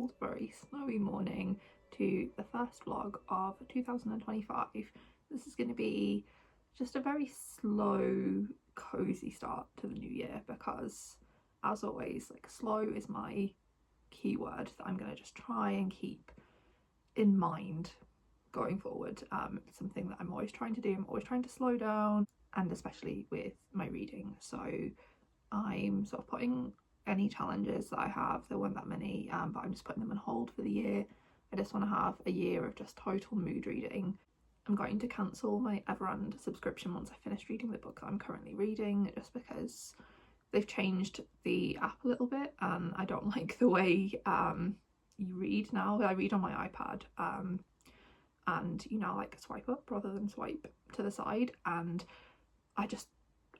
cold, very snowy morning to the first vlog of 2025. This is going to be just a very slow, cozy start to the new year because, as always, like slow is my keyword that I'm going to just try and keep in mind going forward. It's something that I'm always trying to do. I'm always trying to slow down, and especially with my reading. So I'm sort of putting any challenges that I have, there weren't that many, but I'm just putting them on hold for the year. I just want to have a year of just total mood reading. I'm going to cancel my Everand subscription once I finish reading the book that I'm currently reading, just because they've changed the app a little bit and I don't like the way you read now. I read on my iPad and you know, like swipe up rather than swipe to the side, and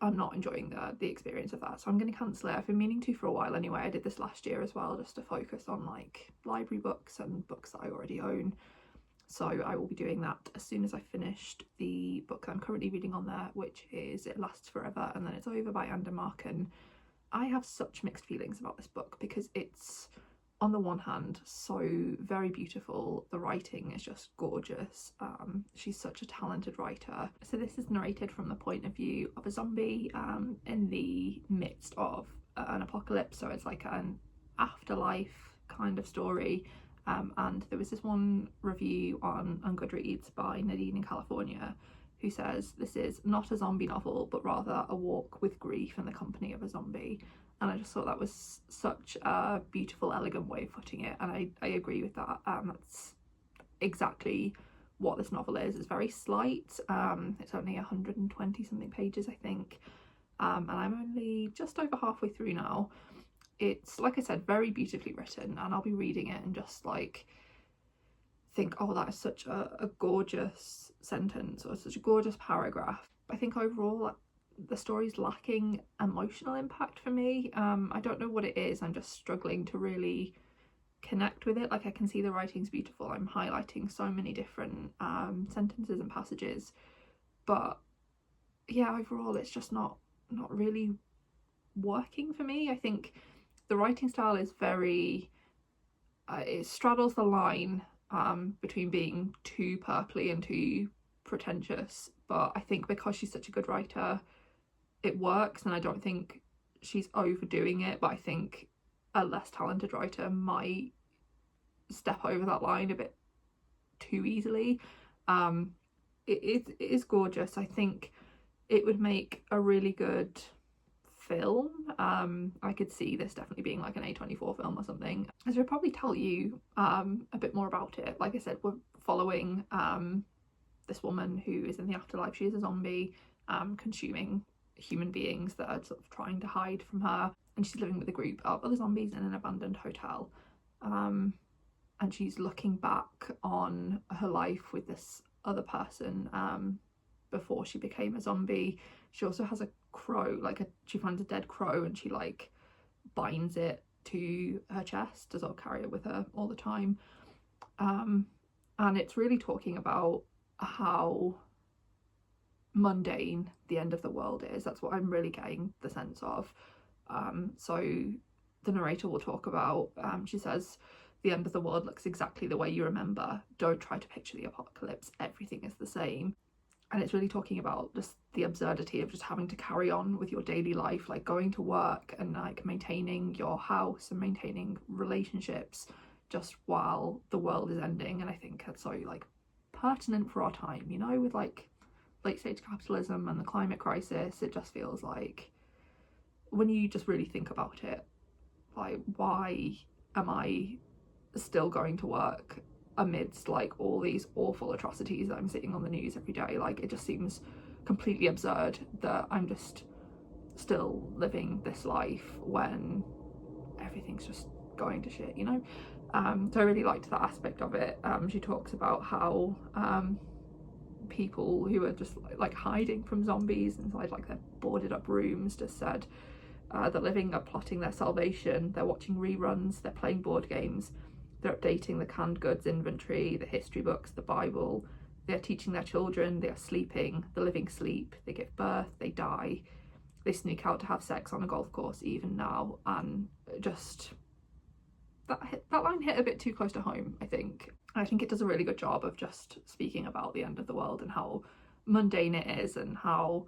I'm not enjoying the experience of that, so I'm going to cancel it. I've been meaning to for a while anyway. I did this last year as well, just to focus on like library books and books that I already own. So I will be doing that as soon as I finished the book that I'm currently reading on there, which is It Lasts Forever and Then It's Over by Andermark. And I have such mixed feelings about this book because it's, on the one hand, so very beautiful. The writing is just gorgeous. She's such a talented writer. So this is narrated from the point of view of a zombie in the midst of an apocalypse. So it's like an afterlife kind of story. And there was this one review on Goodreads by Nadine in California who says this is not a zombie novel but rather a walk with grief in the company of a zombie. And I just thought that was such a beautiful, elegant way of putting it, and I agree with that. That's exactly what this novel is. It's very slight. It's only 120 something pages, I think, and I'm only just over halfway through now. It's, like I said, very beautifully written, and I'll be reading it and just like think, oh, that is such a gorgeous sentence or such a gorgeous paragraph. I think overall the story's lacking emotional impact for me. I don't know what it is. I'm just struggling to really connect with it. Like, I can see the writing's beautiful. I'm highlighting so many different sentences and passages, but yeah, overall it's just not really working for me. I think the writing style is very it straddles the line between being too purpley and too pretentious, but I think because she's such a good writer it works, and I don't think she's overdoing it, but I think a less talented writer might step over that line a bit too easily. It is gorgeous. I think it would make a really good film. I could see this definitely being like an A24 film or something. I should probably tell you a bit more about it. Like I said, we're following this woman who is in the afterlife. She is a zombie consuming human beings that are sort of trying to hide from her, and she's living with a group of other zombies in an abandoned hotel, and she's looking back on her life with this other person before she became a zombie. She also has a crow, she finds a dead crow and she like binds it to her chest to sort of carry it with her all the time, and it's really talking about how mundane the end of the world is. That's what I'm really getting the sense of. So the narrator will talk about, she says, the end of the world looks exactly the way you remember. Don't try to picture the apocalypse. Everything is the same. And it's really talking about just the absurdity of just having to carry on with your daily life, like going to work and like maintaining your house and maintaining relationships just while the world is ending. And I think that's so like pertinent for our time, you know, with like late stage capitalism and the climate crisis. It just feels like, when you just really think about it, like, why am I still going to work amidst like all these awful atrocities that I'm seeing on the news every day? Like, it just seems completely absurd that I'm just still living this life when everything's just going to shit, you know. So I really liked that aspect of it. She talks about how people who are just like hiding from zombies inside like their boarded up rooms just said the living are plotting their salvation. They're watching reruns, they're playing board games, they're updating the canned goods inventory, the history books, the Bible. They're teaching their children, they are sleeping, the living sleep, they give birth, they die, they sneak out to have sex on a golf course even now. And just that line hit a bit too close to home, I think. I think it does a really good job of just speaking about the end of the world and how mundane it is, and how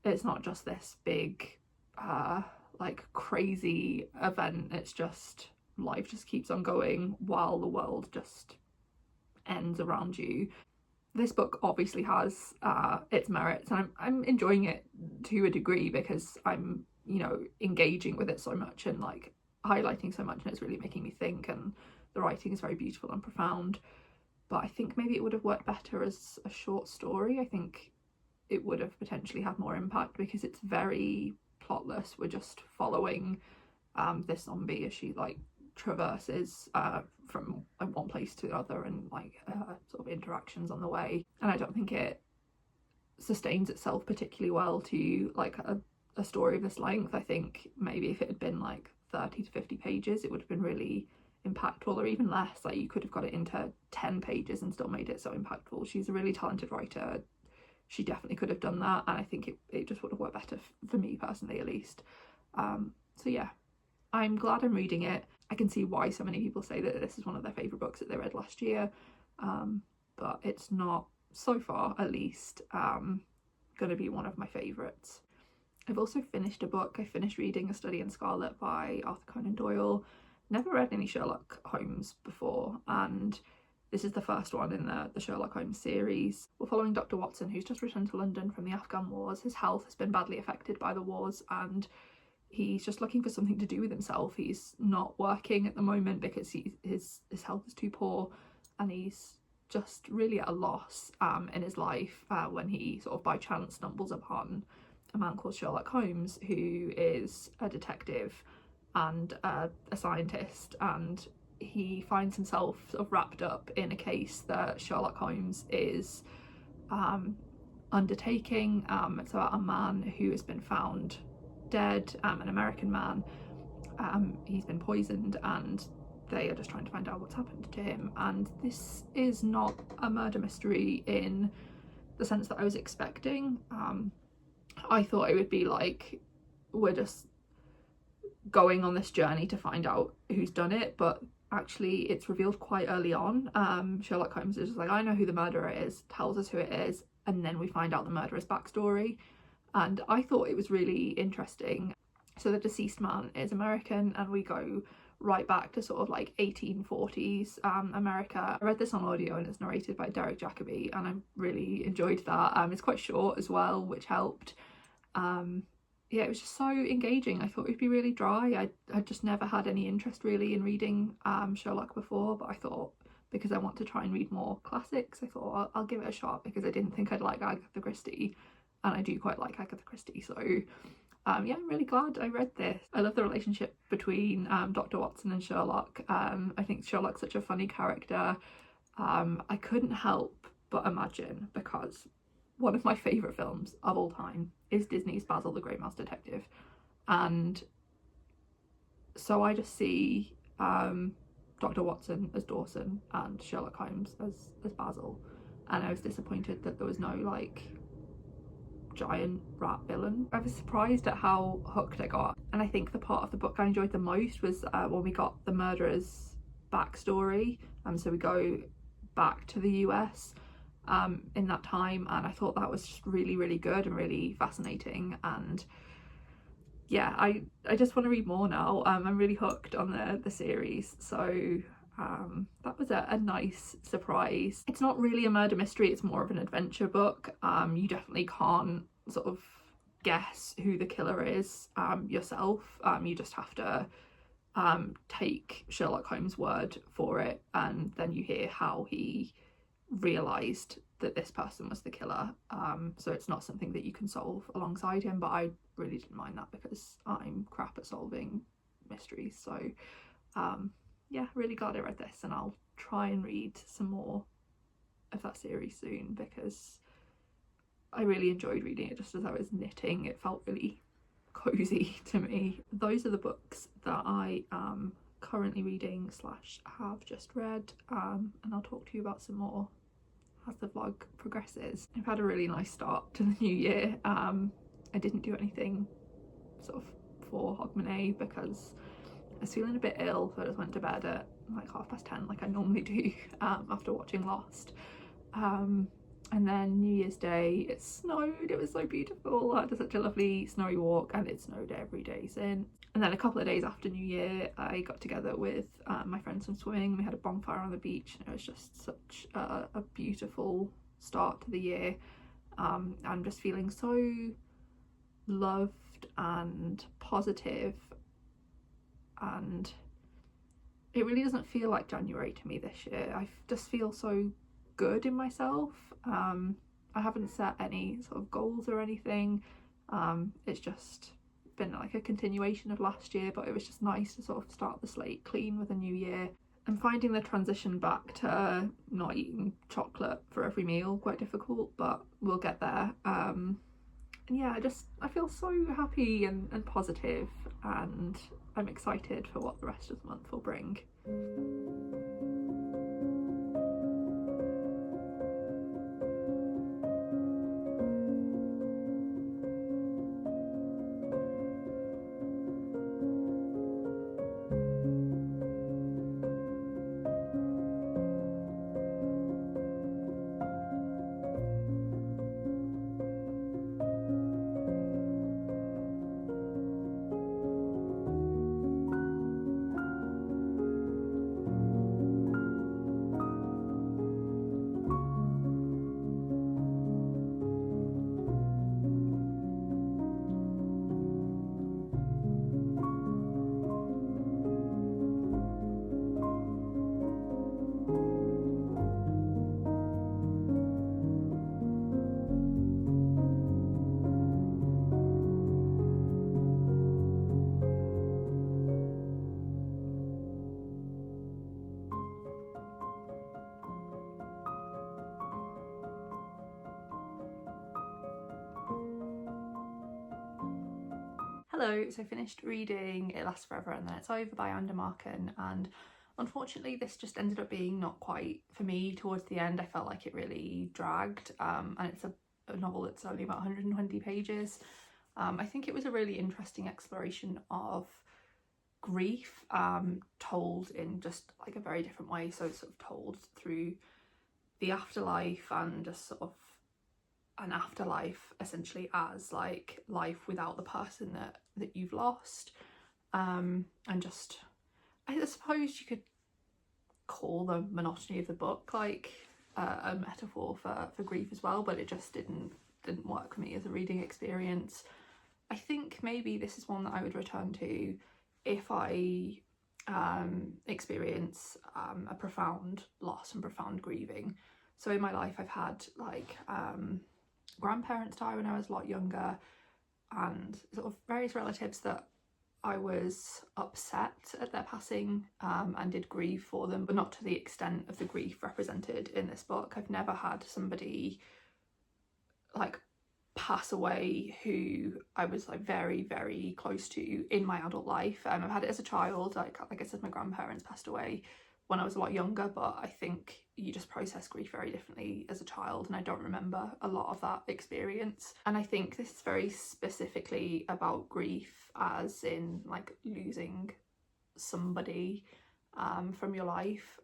it's not just this big like crazy event. It's just life just keeps on going while the world just ends around you. This book obviously has its merits, and I'm enjoying it to a degree because I'm, you know, engaging with it so much and like highlighting so much, and it's really making me think, and the writing is very beautiful and profound. But I think maybe it would have worked better as a short story. I think it would have potentially had more impact because it's very plotless. We're just following this zombie as she like traverses from one place to the other, and like sort of interactions on the way. And I don't think it sustains itself particularly well to like a story of this length. I think maybe if it had been like 30 to 50 pages, it would have been really impactful, or even less. Like you could have got it into 10 pages and still made it so impactful. She's a really talented writer. She definitely could have done that, and I think it just would have worked better for me personally, at least. So yeah, I'm glad I'm reading it. I can see why so many people say that this is one of their favourite books that they read last year, but it's not, so far at least, going to be one of my favourites. I've also finished a book. I finished reading A Study in Scarlet by Arthur Conan Doyle. Never read any Sherlock Holmes before, and this is the first one in the Sherlock Holmes series. We're following Dr. Watson, who's just returned to London from the Afghan wars. His health has been badly affected by the wars, and he's just looking for something to do with himself. He's not working at the moment because his health is too poor, and he's just really at a loss in his life when he sort of by chance stumbles upon a man called Sherlock Holmes, who is a detective and a scientist, and he finds himself sort of wrapped up in a case that Sherlock Holmes is undertaking. It's about a man who has been found dead, an American man. He's been poisoned, and they are just trying to find out what's happened to him. And this is not a murder mystery in the sense that I was expecting. I thought it would be like, we're just going on this journey to find out who's done it, but actually it's revealed quite early on. Sherlock Holmes is just like, I know who the murderer is, tells us who it is, and then we find out the murderer's backstory. And I thought it was really interesting. So the deceased man is American, and we go right back to sort of like 1840s America. I read this on audio, and it's narrated by Derek Jacobi, and I really enjoyed that. It's quite short as well, which helped. Yeah, it was just so engaging. I thought it'd be really dry. I just never had any interest really in reading Sherlock before, but I thought, because I want to try and read more classics, I thought I'll give it a shot, because I didn't think I'd like Agatha Christie, and I do quite like Agatha Christie. So yeah, I'm really glad I read this. I love the relationship between Dr. Watson and Sherlock. I think Sherlock's such a funny character. I couldn't help but imagine, because one of my favourite films of all time is Disney's Basil the Great Mouse Detective, and so I just see Dr. Watson as Dawson and Sherlock Holmes as Basil, and I was disappointed that there was no like giant rat villain. I was surprised at how hooked I got, and I think the part of the book I enjoyed the most was when we got the murderer's backstory. So we go back to the US in that time, and I thought that was just really, really good and really fascinating. And yeah, I just want to read more now. I'm really hooked on the series, so that was a nice surprise. It's not really a murder mystery, it's more of an adventure book. You definitely can't sort of guess who the killer is yourself. You just have to take Sherlock Holmes' word for it, and then you hear how he realised that this person was the killer. So it's not something that you can solve alongside him, but I really didn't mind that because I'm crap at solving mysteries. So yeah, really glad I read this, and I'll try and read some more of that series soon, because I really enjoyed reading it just as I was knitting. It felt really cosy to me. Those are the books that I am currently reading / have just read, and I'll talk to you about some more as the vlog progresses. I've had a really nice start to the new year. I didn't do anything sort of for Hogmanay because was feeling a bit ill, so I just went to bed at like 10:30 like I normally do after watching Lost. And then New Year's Day, it snowed. It was so beautiful. I had such a lovely snowy walk, and it snowed every day since. And then a couple of days after New Year, I got together with my friends from swimming. We had a bonfire on the beach, and it was just such a beautiful start to the year. I'm just feeling so loved and positive, and it really doesn't feel like January to me this year. I just feel so good in myself. I haven't set any sort of goals or anything. It's just been like a continuation of last year, but it was just nice to sort of start the slate clean with a new year. I'm finding the transition back to not eating chocolate for every meal quite difficult, but we'll get there. And yeah, I feel so happy and positive, and I'm excited for what the rest of the month will bring. Hello, so I finished reading It Lasts Forever and Then It's Over by Anna Markin, and unfortunately this just ended up being not quite for me towards the end. I felt like it really dragged, and it's a novel that's only about 120 pages. I think it was a really interesting exploration of grief, told in just like a very different way. So it's sort of told through the afterlife, and just sort of an afterlife essentially as like life without the person that you've lost, and just I suppose you could call the monotony of the book like a metaphor for grief as well, but it just didn't work for me as a reading experience. I think maybe this is one that I would return to if I experience a profound loss and profound grieving. So in my life I've had like grandparents die when I was a lot younger, and sort of various relatives that I was upset at their passing, and did grieve for them, but not to the extent of the grief represented in this book. I've never had somebody like pass away who I was like very, very close to in my adult life. I've had it as a child, like I said, my grandparents passed away when I was a lot younger, but I think you just process grief very differently as a child, and I don't remember a lot of that experience. And I think this is very specifically about grief as in like losing somebody from your life,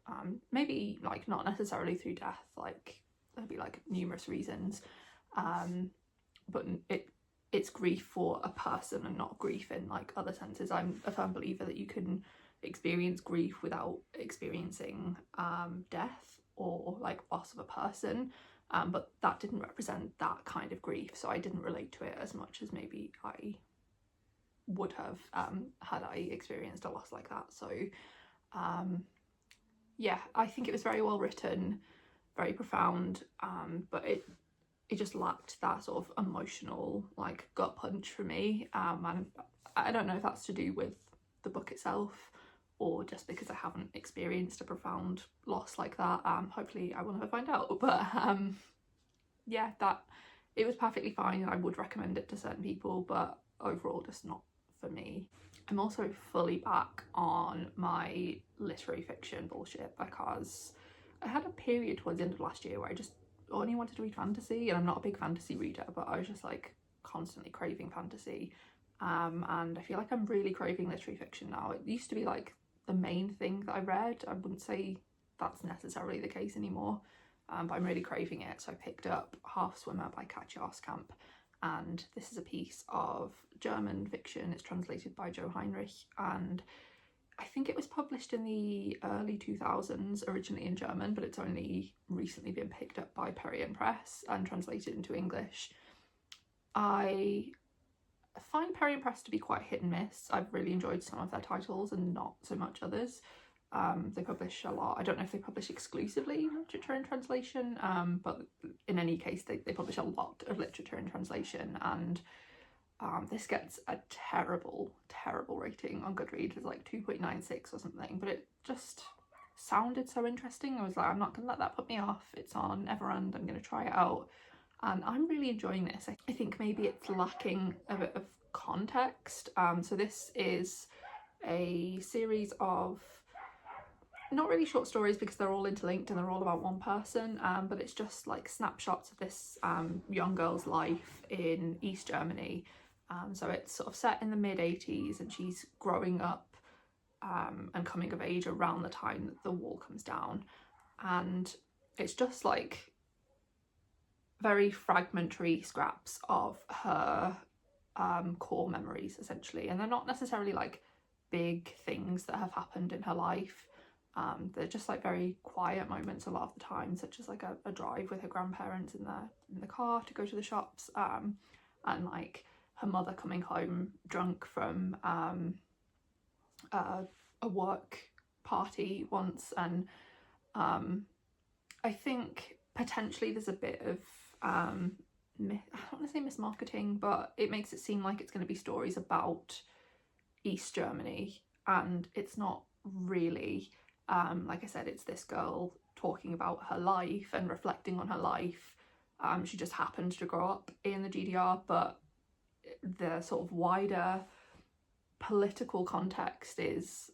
maybe like not necessarily through death, like there'll be like numerous reasons, but it's grief for a person and not grief in like other senses. I'm a firm believer that you can experience grief without experiencing death or like loss of a person, but that didn't represent that kind of grief, so I didn't relate to it as much as maybe I would have had I experienced a loss like that. So yeah, I think it was very well written, very profound, but it just lacked that sort of emotional like gut punch for me, and I don't know if that's to do with the book itself or just because I haven't experienced a profound loss like that. Hopefully I will never find out, but yeah, that it was perfectly fine and I would recommend it to certain people, but overall just not for me. I'm also fully back on my literary fiction bullshit because I had a period towards the end of last year where I just only wanted to read fantasy, and I'm not a big fantasy reader, but I was just like constantly craving fantasy, and I feel like I'm really craving literary fiction now. It used to be like the main thing that I read. I wouldn't say that's necessarily the case anymore, but I'm really craving it. So I picked up Half Swimmer by Katja Oskamp, and this is a piece of German fiction. It's translated by Joe Heinrich, and I think it was published in the early 2000s, originally in German, but it's only recently been picked up by Perrier Press and translated into English. I find Perrier Press to be quite hit and miss. I've really enjoyed some of their titles and not so much others. They publish a lot. I don't know if they publish exclusively literature in translation, but in any case they publish a lot of literature in translation, and this gets a terrible rating on Goodreads. It's like 2.96 or something, but it just sounded so interesting. I was like, I'm not gonna let that put me off. It's on Everand, I'm gonna try it out, and I'm really enjoying this. I think maybe it's lacking a bit of context. So this is a series of not really short stories because they're all interlinked and they're all about one person, but it's just like snapshots of this young girl's life in East Germany. So it's sort of set in the mid-80s, and she's growing up and coming of age around the time that the wall comes down, and it's just like very fragmentary scraps of her core memories essentially, and they're not necessarily like big things that have happened in her life. They're just like very quiet moments a lot of the time, such as like a drive with her grandparents in the car to go to the shops, and like her mother coming home drunk from a work party once. And I think potentially there's a bit of I don't want to say mismarketing, but it makes it seem like it's going to be stories about East Germany, and it's not really. Like I said, it's this girl talking about her life and reflecting on her life. She just happened to grow up in the GDR, but the sort of wider political context is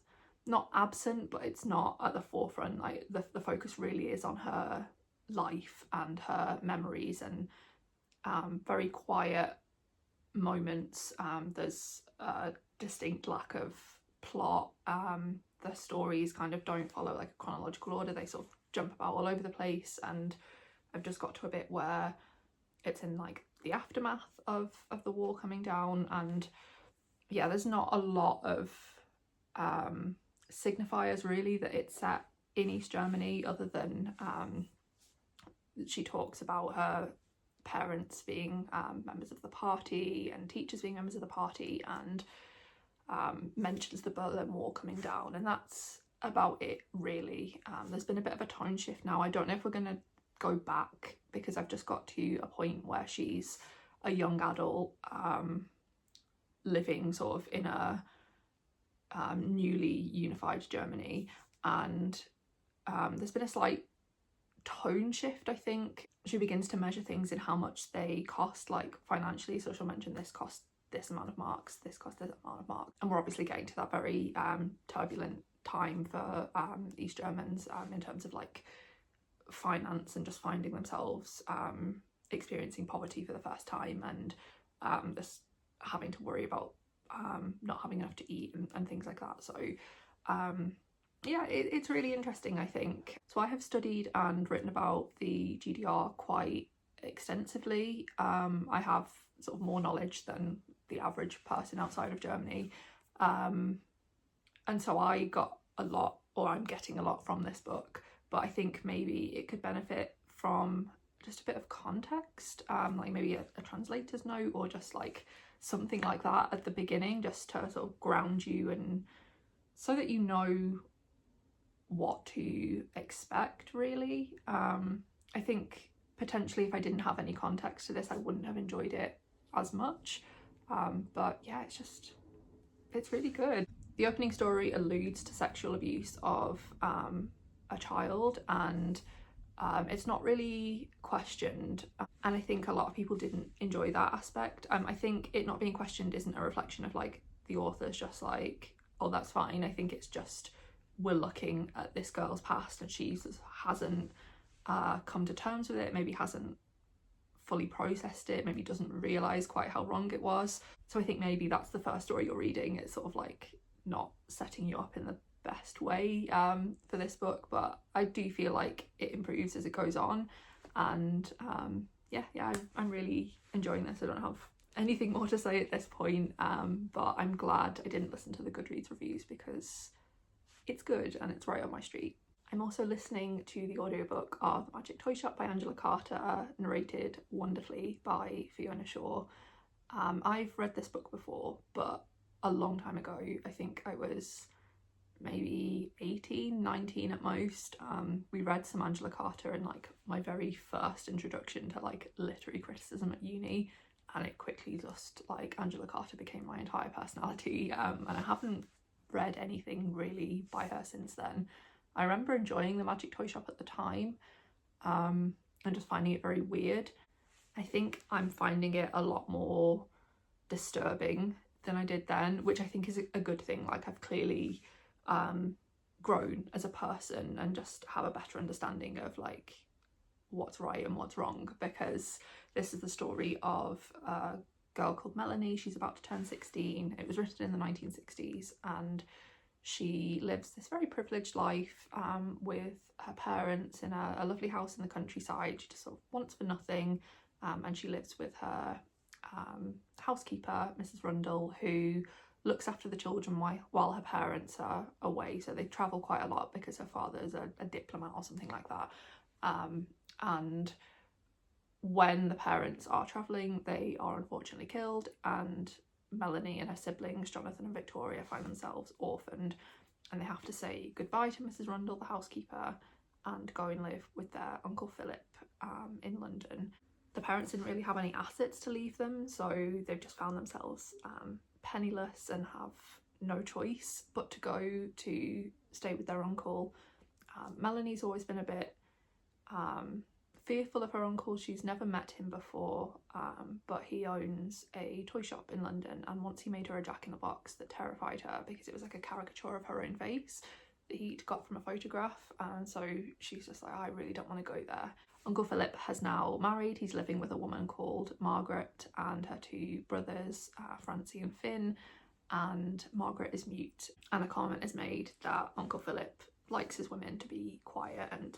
not absent, but it's not at the forefront. Like the focus really is on her life and her memories, and very quiet moments. There's a distinct lack of plot. The stories kind of don't follow like a chronological order. They sort of jump about all over the place, and I've just got to a bit where it's in like the aftermath of the wall coming down, and yeah, there's not a lot of signifiers really that it's set in East Germany, other than she talks about her parents being members of the party and teachers being members of the party, and mentions the Berlin Wall coming down, and that's about it really. There's been a bit of a tone shift now. I don't know if we're going to go back, because I've just got to a point where she's a young adult living sort of in a newly unified Germany, and there's been a slight tone shift. I think she begins to measure things in how much they cost, like financially. So she'll mention this cost this amount of marks, this cost this amount of marks, and we're obviously getting to that very turbulent time for East Germans in terms of like finance and just finding themselves experiencing poverty for the first time, and just having to worry about not having enough to eat and things like that. So yeah, it's really interesting, I think. So I have studied and written about the GDR quite extensively. I have sort of more knowledge than the average person outside of Germany, and so I got a lot, or I'm getting a lot from this book, but I think maybe it could benefit from just a bit of context, like maybe a translator's note, or just like something like that at the beginning, just to sort of ground you, and so that you know what to expect really. I think potentially if I didn't have any context to this, I wouldn't have enjoyed it as much, but yeah, it's really good. The opening story alludes to sexual abuse of a child, and it's not really questioned, and I think a lot of people didn't enjoy that aspect. I think it not being questioned isn't a reflection of like the author's just like, oh, that's fine. I think it's just we're looking at this girl's past, and she hasn't come to terms with it, maybe hasn't fully processed it, maybe doesn't realise quite how wrong it was. So I think maybe that's the first story you're reading. It's sort of like not setting you up in the best way for this book, but I do feel like it improves as it goes on. And I'm really enjoying this. I don't have anything more to say at this point, but I'm glad I didn't listen to the Goodreads reviews because it's good and it's right up my street. I'm also listening to the audiobook of The Magic Toy Shop by Angela Carter, narrated wonderfully by Fiona Shaw. I've read this book before, but a long time ago. I think I was maybe 18, 19 at most. We read some Angela Carter in like my very first introduction to like literary criticism at uni, and it quickly just like Angela Carter became my entire personality, and I haven't read anything really by her since then. I remember enjoying The Magic Toy Shop at the time, and just finding it very weird. I think I'm finding it a lot more disturbing than I did then, which I think is a good thing. Like, I've clearly grown as a person and just have a better understanding of like what's right and what's wrong, because this is the story of a girl called Melanie. She's about to turn 16. It was written in the 1960s, and she lives this very privileged life with her parents in a lovely house in the countryside. She just sort of wants for nothing, and she lives with her housekeeper, Mrs. Rundle, who looks after the children while her parents are away. So they travel quite a lot because her father's a diplomat or something like that. And when the parents are travelling, they are unfortunately killed, and Melanie and her siblings, Jonathan and Victoria, find themselves orphaned, and they have to say goodbye to Mrs. Rundle, the housekeeper, and go and live with their Uncle Philip in London. The parents didn't really have any assets to leave them, so they've just found themselves penniless and have no choice but to go to stay with their uncle. Melanie's always been a bit fearful of her uncle. She's never met him before, but he owns a toy shop in London, and once he made her a jack-in-the-box that terrified her because it was like a caricature of her own face that he'd got from a photograph, and so she's just like, I really don't want to go there. Uncle Philip has now married. He's living with a woman called Margaret and her two brothers, Francie and Finn, and Margaret is mute, and a comment is made that Uncle Philip likes his women to be quiet and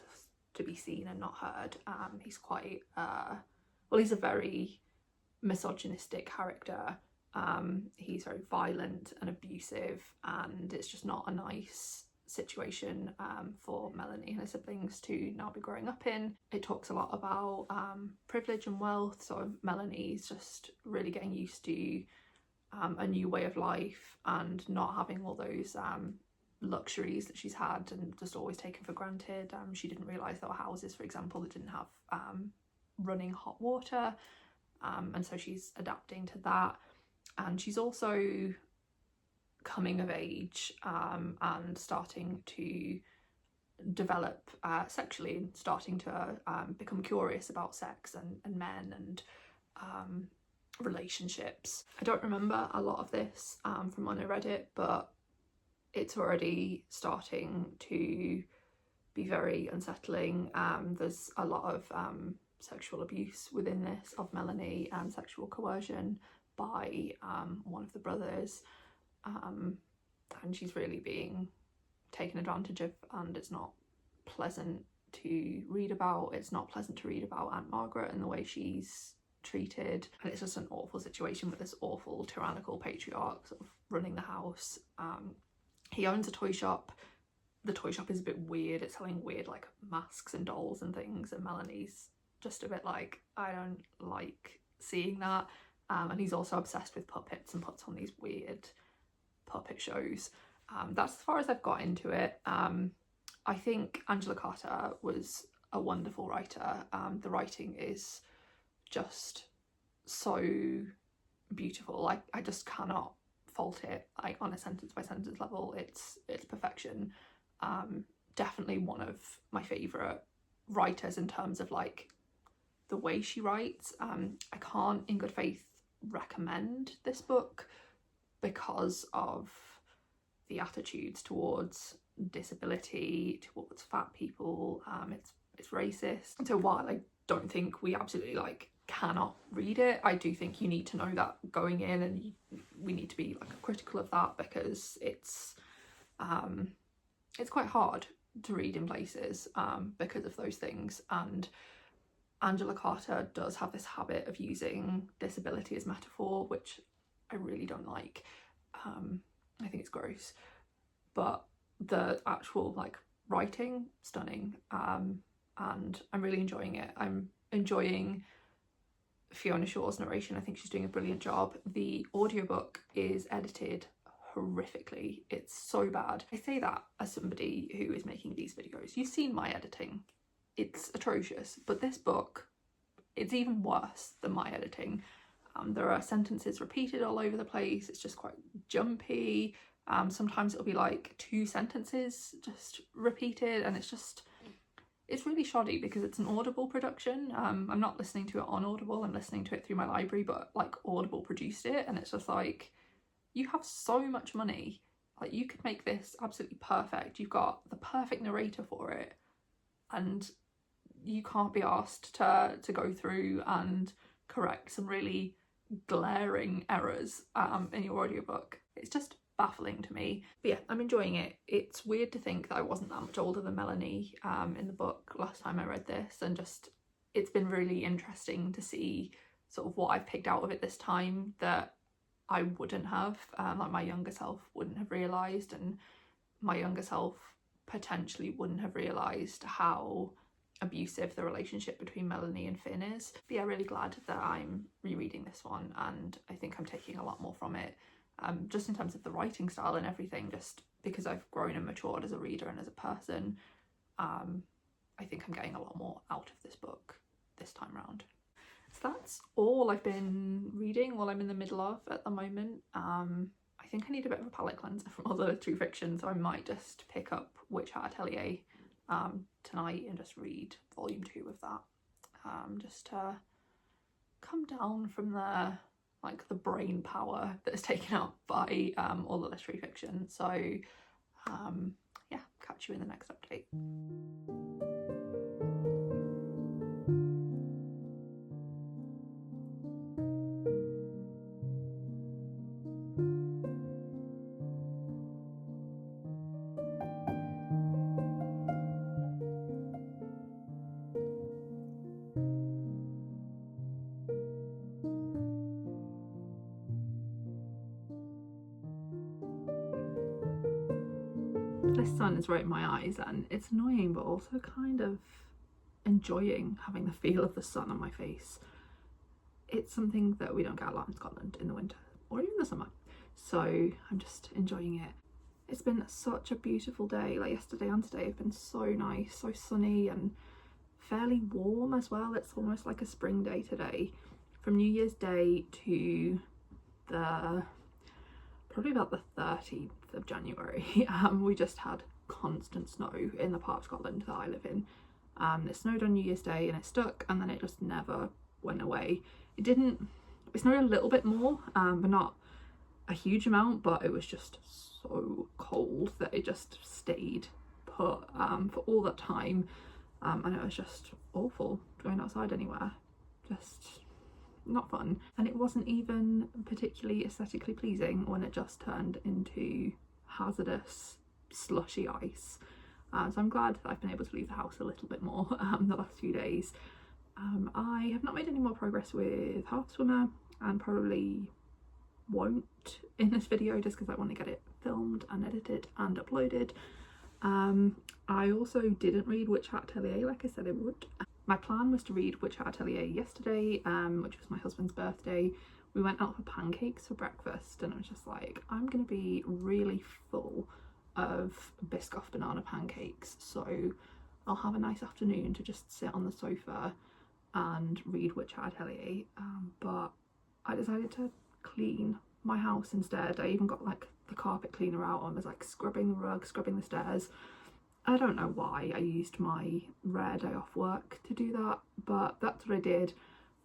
to be seen and not heard. He's quite he's a very misogynistic character. He's very violent and abusive, and it's just not a nice situation for Melanie and her siblings to now be growing up in. It talks a lot about privilege and wealth, so Melanie's just really getting used to a new way of life and not having all those luxuries that she's had and just always taken for granted. She didn't realise there were houses, for example, that didn't have running hot water, and so she's adapting to that. And she's also coming of age and starting to develop sexually, and starting to become curious about sex and men and relationships. I don't remember a lot of this from when I read it, but it's already starting to be very unsettling. There's a lot of sexual abuse within this of Melanie and sexual coercion by one of the brothers, and she's really being taken advantage of, and it's not pleasant to read about. It's not pleasant to read about Aunt Margaret and the way she's treated, and it's just an awful situation with this awful tyrannical patriarch sort of running the house. He owns a toy shop. The toy shop is a bit weird. It's selling weird like masks and dolls and things, and Melanie's just a bit like, I don't like seeing that. And he's also obsessed with puppets and puts on these weird puppet shows. That's as far as I've got into it. I think Angela Carter was a wonderful writer. The writing is just so beautiful. I just cannot fault it, like on a sentence by sentence level. It's perfection. Definitely one of my favourite writers in terms of like the way she writes. I can't in good faith recommend this book because of the attitudes towards disability, towards fat people. It's racist. So while I don't think we absolutely like cannot read it. I do think you need to know that going in, and we need to be like critical of that, because it's quite hard to read in places because of those things. And Angela Carter does have this habit of using disability as metaphor, which I really don't like. I think it's gross, but the actual like writing, stunning, and I'm really enjoying it. I'm enjoying Fiona Shaw's narration. I think she's doing a brilliant job. The audiobook is edited horrifically. It's so bad. I say that as somebody who is making these videos. You've seen my editing. It's atrocious, but this book, it's even worse than my editing. There are sentences repeated all over the place. It's just quite jumpy. Sometimes it'll be like 2 sentences just repeated, and it's really shoddy because it's an Audible production. I'm not listening to it on Audible, I'm listening to it through my library, but like Audible produced it, and it's just like, you have so much money, like you could make this absolutely perfect. You've got the perfect narrator for it, and you can't be asked to go through and correct some really glaring errors in your audiobook. It's just baffling to me. But yeah, I'm enjoying it. It's weird to think that I wasn't that much older than Melanie in the book last time I read this, and just it's been really interesting to see sort of what I've picked out of it this time that I wouldn't have, like my younger self wouldn't have realised, and my younger self potentially wouldn't have realised how abusive the relationship between Melanie and Finn is. But yeah, really glad that I'm rereading this one, and I think I'm taking a lot more from it, just in terms of the writing style and everything, just because I've grown and matured as a reader and as a person. I think I'm getting a lot more out of this book this time round. So that's all I've been reading, all I'm in the middle of at the moment. I think I need a bit of a palate cleanser from other true fiction, so I might just pick up Witch Hat Atelier tonight and just read volume 2 of that, just to come down from the brain power that is taken up by all the literary fiction. So yeah, catch you in the next update. This sun is right in my eyes, and it's annoying but also kind of enjoying having the feel of the sun on my face. It's something that we don't get a lot in Scotland in the winter or even the summer, so I'm just enjoying it. It's been such a beautiful day. Like yesterday and today have been so nice, so sunny and fairly warm as well. It's almost like a spring day today. From New Year's Day to probably about the 13th of January, we just had constant snow in the part of Scotland that I live in. It snowed on New Year's Day and it stuck, and then it just never went away. It snowed a little bit more, but not a huge amount, but it was just so cold that it just stayed put for all that time, and it was just awful going outside anywhere. Just not fun. And it wasn't even particularly aesthetically pleasing when it just turned into hazardous slushy ice. So I'm glad that I've been able to leave the house a little bit more the last few days. I have not made any more progress with Half Swimmer, and probably won't in this video just because I want to get it filmed and edited and uploaded. I also didn't read Witch Hat Atelier like I said I would. My plan was to read Witch Hat Atelier yesterday, which was my husband's birthday. We went out for pancakes for breakfast, and I was just like, I'm going to be really full of Biscoff banana pancakes, so I'll have a nice afternoon to just sit on the sofa and read Witch Hat Atelier. But I decided to clean my house instead. I even got like the carpet cleaner out and was like scrubbing the rug, scrubbing the stairs. I don't know why I used my rare day off work to do that, but that's what I did.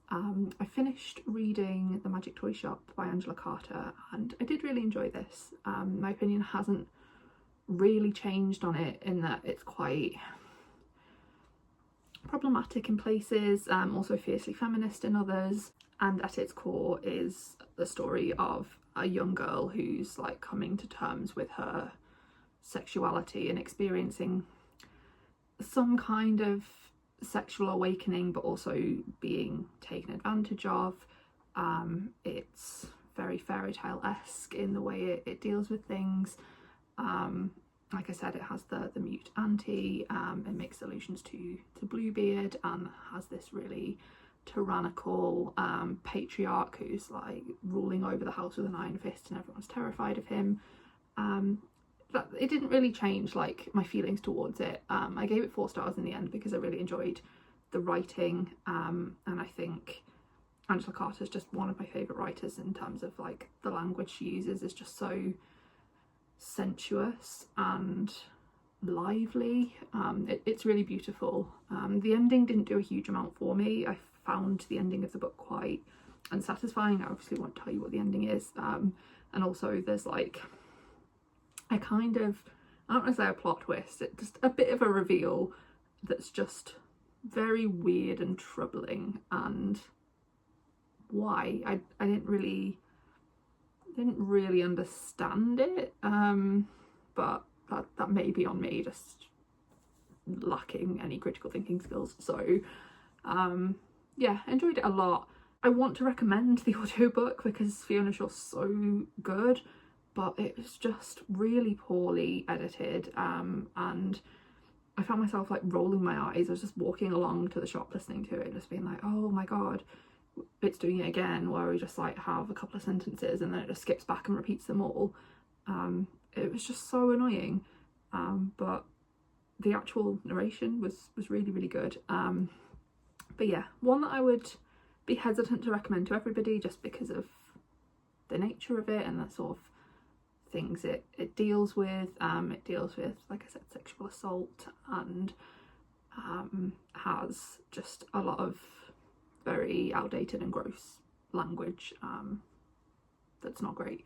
I finished reading The Magic Toy Shop by Angela Carter, and I did really enjoy this. My opinion hasn't really changed on it, in that it's quite problematic in places, also fiercely feminist in others, and at its core is the story of a young girl who's like coming to terms with her sexuality and experiencing some kind of sexual awakening, but also being taken advantage of. It's very fairy tale-esque in the way it deals with things. Like I said, it has the mute auntie, it makes allusions to Bluebeard, and has this really tyrannical patriarch who's like ruling over the house with an iron fist and everyone's terrified of him. But it didn't really change like my feelings towards it. I gave it 4 stars in the end because I really enjoyed the writing, and I think Angela Carter's just one of my favourite writers in terms of like the language she uses is just so sensuous and lively. It's really beautiful. The ending didn't do a huge amount for me. I found the ending of the book quite unsatisfying. I obviously won't tell you what the ending is, and also there's like a kind of, I don't want to say a plot twist, it's just a bit of a reveal that's just very weird and troubling, and why I didn't really understand it, but that may be on me just lacking any critical thinking skills. So yeah, enjoyed it a lot. I want to recommend the audiobook because Fiona Shaw's so good, but it was just really poorly edited, and I found myself like rolling my eyes. I was just walking along to the shop listening to it and just being like, oh my god, it's doing it again, where we just like have a couple of sentences and then it just skips back and repeats them all. It was just so annoying, but the actual narration was really, really good. But yeah, one that I would be hesitant to recommend to everybody just because of the nature of it and the sort of things it deals with. It deals with, like I said, sexual assault, and has just a lot of very outdated and gross language that's not great.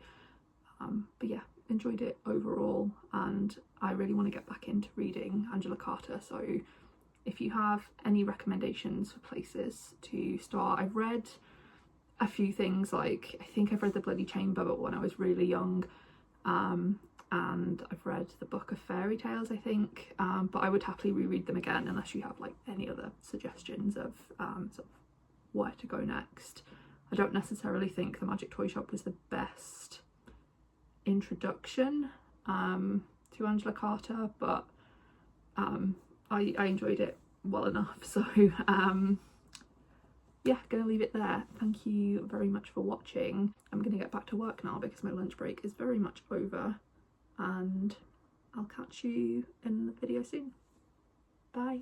But yeah, enjoyed it overall, and I really want to get back into reading Angela Carter. So if you have any recommendations for places to start, I've read a few things, like I think I've read The Bloody Chamber but when I was really young, and I've read the Book of Fairy Tales, I think, but I would happily reread them again unless you have like any other suggestions of sort of where to go next. I don't necessarily think The Magic Toy Shop was the best introduction to Angela Carter, but I enjoyed it well enough. So yeah, gonna leave it there. Thank you very much for watching. I'm gonna get back to work now because my lunch break is very much over, and I'll catch you in the video soon. Bye.